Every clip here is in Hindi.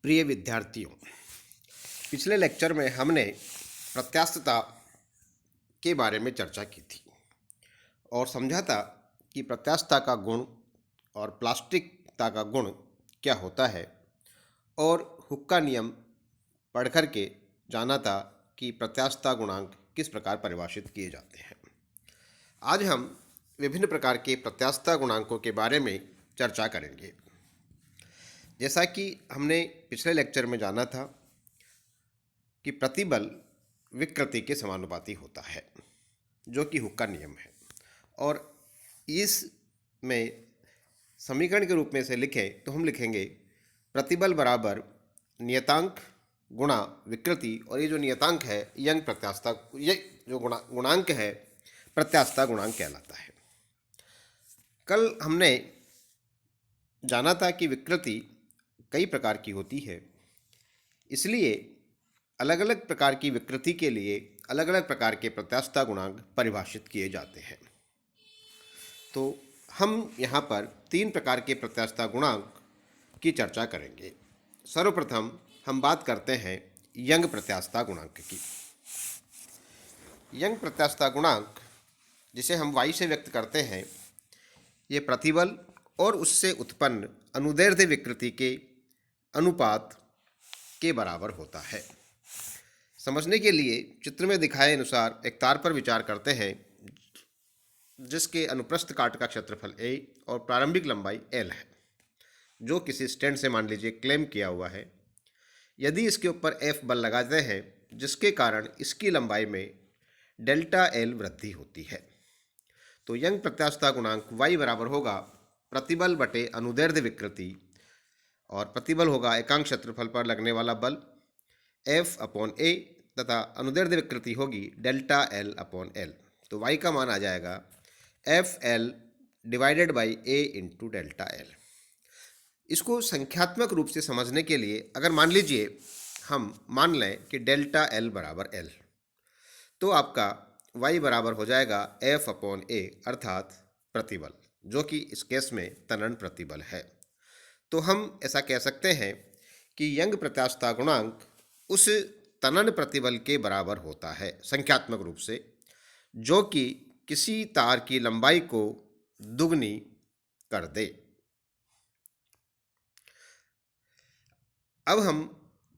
प्रिय विद्यार्थियों, पिछले लेक्चर में हमने प्रत्यास्थता के बारे में चर्चा की थी और समझा था कि प्रत्यास्थता का गुण और प्लास्टिकता का गुण क्या होता है और हुक का नियम पढ़ कर के जाना था कि प्रत्यास्थता गुणांक किस प्रकार परिभाषित किए जाते हैं। आज हम विभिन्न प्रकार के प्रत्यास्थता गुणांकों के बारे में चर्चा करेंगे। जैसा कि हमने पिछले लेक्चर में जाना था कि प्रतिबल विकृति के समानुपाती होता है, जो कि हुक का नियम है। और इस में समीकरण के रूप में से लिखें तो हम लिखेंगे प्रतिबल बराबर नियतांक गुणा विकृति, और ये जो नियतांक है यंग प्रत्यास्थता, ये जो गुणांक है प्रत्यास्थता गुणांक कहलाता है। कल हमने जाना था कि विकृति कई प्रकार की होती है, इसलिए अलग अलग प्रकार की विकृति के लिए अलग अलग प्रकार के प्रत्यास्थता गुणांक परिभाषित किए जाते हैं। तो हम यहाँ पर 3 प्रकार के प्रत्यास्थता गुणांक की चर्चा करेंगे। सर्वप्रथम हम बात करते हैं यंग प्रत्यास्थता गुणांक की। यंग प्रत्यास्थता गुणांक, जिसे हम y से व्यक्त करते हैं, ये प्रतिबल और उससे उत्पन्न अनुदैर्ध्य विकृति के अनुपात के बराबर होता है। समझने के लिए चित्र में दिखाए अनुसार एक तार पर विचार करते हैं जिसके अनुप्रस्थ काट का क्षेत्रफल a और प्रारंभिक लंबाई l है, जो किसी स्टैंड से मान लीजिए क्लेम किया हुआ है। यदि इसके ऊपर F बल लगाते हैं जिसके कारण इसकी लंबाई में डेल्टा L वृद्धि होती है, तो यंग प्रत्यास्थता गुणांक y बराबर होगा प्रतिबल बटे अनुदैर्ध्य विकृति, और प्रतिबल होगा एकांक क्षेत्रफल पर लगने वाला बल F अपॉन A, तथा अनुदैर्ध्य विकृति होगी डेल्टा L अपॉन L। तो y का मान आ जाएगा FL divided by A into delta L। इसको संख्यात्मक रूप से समझने के लिए अगर मान लीजिए हम मान लें कि डेल्टा L बराबर L, तो आपका y बराबर हो जाएगा F अपॉन A, अर्थात प्रतिबल, जो कि इस केस में तनन प्रतिबल है। तो हम ऐसा कह सकते हैं कि यंग प्रत्यास्थता गुणांक उस तनन प्रतिबल के बराबर होता है संख्यात्मक रूप से, जो कि किसी तार की लंबाई को दुगनी कर दे। अब हम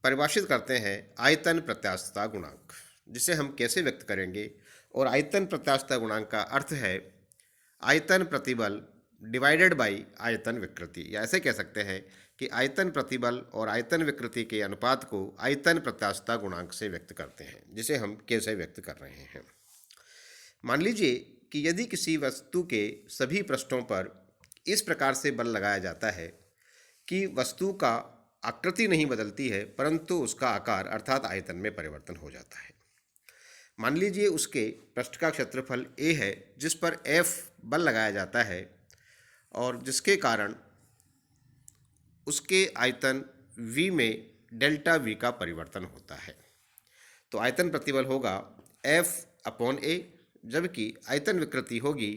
परिभाषित करते हैं आयतन प्रत्यास्थता गुणांक, जिसे हम कैसे व्यक्त करेंगे। और आयतन प्रत्यास्थता गुणांक का अर्थ है आयतन प्रतिबल डिवाइडेड बाई आयतन विकृति, या ऐसे कह सकते हैं कि आयतन प्रतिबल और आयतन विकृति के अनुपात को आयतन प्रत्यास्थता गुणांक से व्यक्त करते हैं, जिसे हम कैसे व्यक्त कर रहे हैं। मान लीजिए कि यदि किसी वस्तु के सभी पृष्ठों पर इस प्रकार से बल लगाया जाता है कि वस्तु का आकृति नहीं बदलती है परंतु उसका आकार अर्थात आयतन में परिवर्तन हो जाता है। मान लीजिए उसके पृष्ठ का क्षेत्रफल A है, जिस पर F बल लगाया जाता है और जिसके कारण उसके आयतन V में डेल्टा V का परिवर्तन होता है। तो आयतन प्रतिबल होगा F अपॉन A, जबकि आयतन विकृति होगी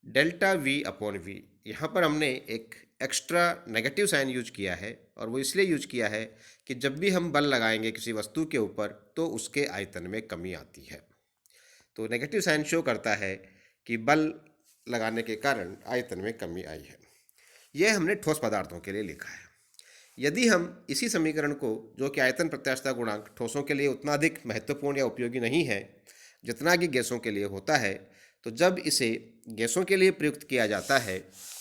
डेल्टा V अपॉन V। यहाँ पर हमने एक एक्स्ट्रा नेगेटिव साइन यूज किया है, और वो इसलिए यूज किया है कि जब भी हम बल लगाएंगे किसी वस्तु के ऊपर तो उसके आयतन में कमी आती है। तो नेगेटिव साइन शो करता है कि बल लगाने के कारण आयतन में कमी आई है। यह हमने ठोस पदार्थों के लिए लिखा है। यदि हम इसी समीकरण को, जो कि आयतन प्रत्यास्थता गुणांक ठोसों के लिए उतना अधिक महत्वपूर्ण या उपयोगी नहीं है जितना कि गैसों के लिए होता है, तो जब इसे गैसों के लिए प्रयुक्त किया जाता है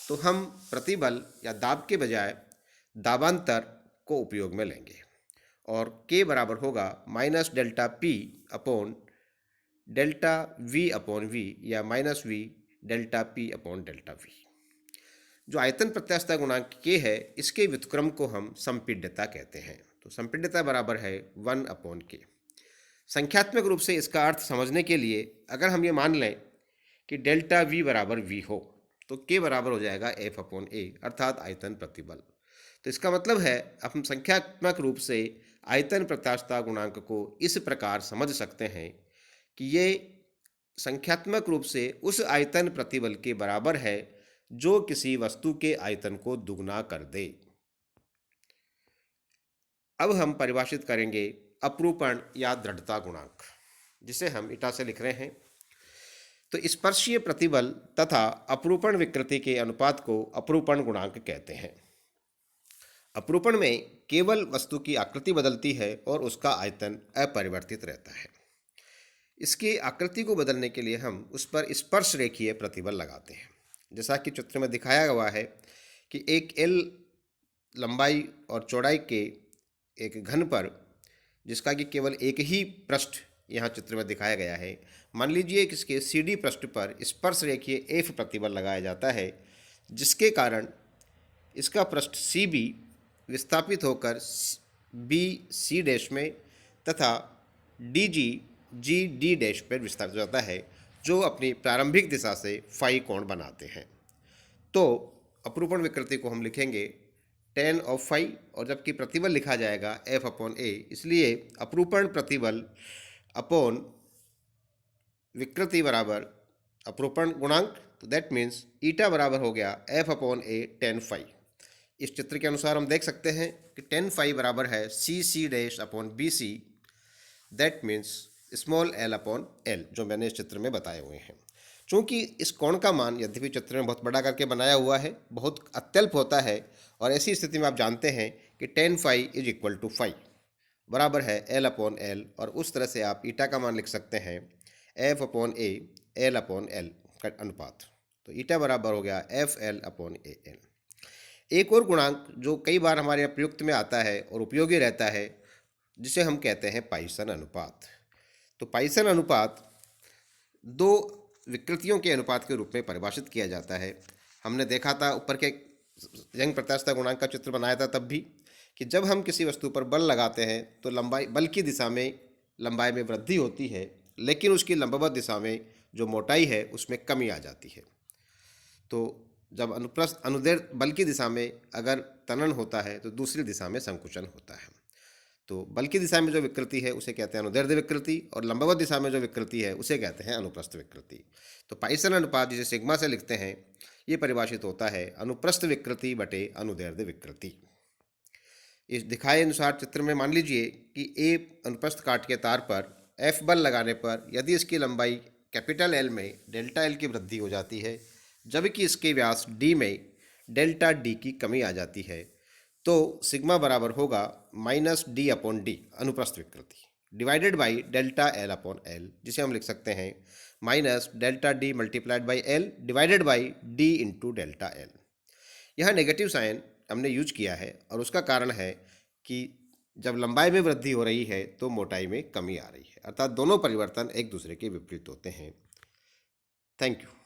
तो हम प्रतिबल या दाब के बजाय दाबांतर को उपयोग में लेंगे, और K बराबर होगा minus delta P upon delta V upon V, या minus V delta P upon delta V। जो आयतन प्रत्यास्थता गुणांक K है, इसके व्युत्क्रम को हम संपीड्यता कहते हैं। तो संपीड्यता बराबर है 1 अपॉन K। संख्यात्मक रूप से इसका अर्थ समझने के लिए अगर हम ये मान लें कि डेल्टा V बराबर V हो, तो K बराबर हो जाएगा F अपॉन A, अर्थात आयतन प्रतिबल। तो इसका मतलब है अब हम संख्यात्मक रूप से आयतन प्रत्यास्थता गुणांक को इस प्रकार समझ सकते हैं कि ये संख्यात्मक रूप से उस आयतन प्रतिबल के बराबर है जो किसी वस्तु के आयतन को दुगना कर दे। अब हम परिभाषित करेंगे अपरूपण या दृढ़ता गुणांक, जिसे हम ईटा से लिख रहे हैं। तो स्पर्शीय प्रतिबल तथा अपरूपण विकृति के अनुपात को अपरूपण गुणांक कहते हैं। अपरूपण में केवल वस्तु की आकृति बदलती है और उसका आयतन अपरिवर्तित रहता है। इसकी आकृति को बदलने के लिए हम उस पर स्पर्श रेखीय प्रतिबल लगाते हैं। जैसा कि चित्र में दिखाया हुआ है कि एक एल लंबाई और चौड़ाई के एक घन पर, जिसका कि केवल एक ही पृष्ठ यहाँ चित्र में दिखाया गया है, मान लीजिए कि इसके सी डी पृष्ठ पर स्पर्श रेखीय एफ प्रतिबल लगाया जाता है, जिसके कारण इसका पृष्ठ सी बी विस्थापित होकर बी सी डैश में तथा D G G D dash पर विस्थापित हो जाता है, जो अपनी प्रारंभिक दिशा से फाई कोण बनाते हैं। तो अपरूपण विकृति को हम लिखेंगे tan ऑफ फाई, और जबकि प्रतिबल लिखा जाएगा F अपॉन ए, इसलिए अपरूपण प्रतिबल अपॉन विकृति बराबर अपरूपण गुणांक, तो दैट मीन्स ईटा बराबर हो गया F अपॉन ए tan फाई। इस चित्र के अनुसार हम देख सकते हैं कि tan फाई बराबर है C C dash upon B C, that means small L upon L, जो मैंने इस चित्र में बताए हुए हैं। चूँकि इस कोण का मान यद्यपि चित्र में बहुत बड़ा करके बनाया हुआ है, बहुत अत्यल्प होता है, और ऐसी स्थिति में आप जानते हैं कि tan phi is equal to phi बराबर है एल अपॉन एल, और उस तरह से आप ईटा का मान लिख सकते हैं F upon A L upon L का अनुपात। तो ईटा बराबर हो गया F L upon A L. एक और गुणांक जो कई बार हमारे यहाँ प्रयुक्त में आता है और उपयोगी रहता है, जिसे हम कहते हैं पाइसन अनुपात। तो पाइसन अनुपात दो विकृतियों के अनुपात के रूप में परिभाषित किया जाता है। हमने देखा था ऊपर के यंग प्रत्यास्थता गुणांक का चित्र बनाया था तब भी, कि जब हम किसी वस्तु पर बल लगाते हैं तो लंबाई बल की दिशा में लंबाई में वृद्धि होती है, लेकिन उसकी लंबवत दिशा में जो मोटाई है उसमें कमी आ जाती है। तो जब अनुप्रस्थ अनुदैर्ध्य बल की दिशा में अगर तनन होता है तो दूसरी दिशा में संकुचन होता है। तो बल की दिशा में जो विकृति है उसे कहते हैं अनुदैर्ध्य विकृति, और लंबवत दिशा में जो विकृति है उसे कहते हैं अनुप्रस्थ विकृति। तो पाइसन अनुपात, जिसे सिग्मा से लिखते हैं, ये परिभाषित होता है अनुप्रस्थ विकृति बटे अनुदैर्ध्य विकृति। इस दिखाए अनुसार चित्र में मान लीजिए कि ए अनुप्रस्थ काट के तार पर एफ बल लगाने पर यदि इसकी लंबाई कैपिटल एल में डेल्टा एल की वृद्धि हो जाती है, जबकि इसके व्यास डी में डेल्टा डी की कमी आ जाती है, तो सिग्मा बराबर होगा माइनस डी अपॉन डी अनुप्रस्थ विकृति divided by delta L upon L, जिसे हम लिख सकते हैं minus delta D multiplied by L divided by D into delta L. यह नेगेटिव साइन हमने यूज किया है, और उसका कारण है कि जब लंबाई में वृद्धि हो रही है तो मोटाई में कमी आ रही है, अर्थात दोनों परिवर्तन एक दूसरे के विपरीत होते हैं। Thank you.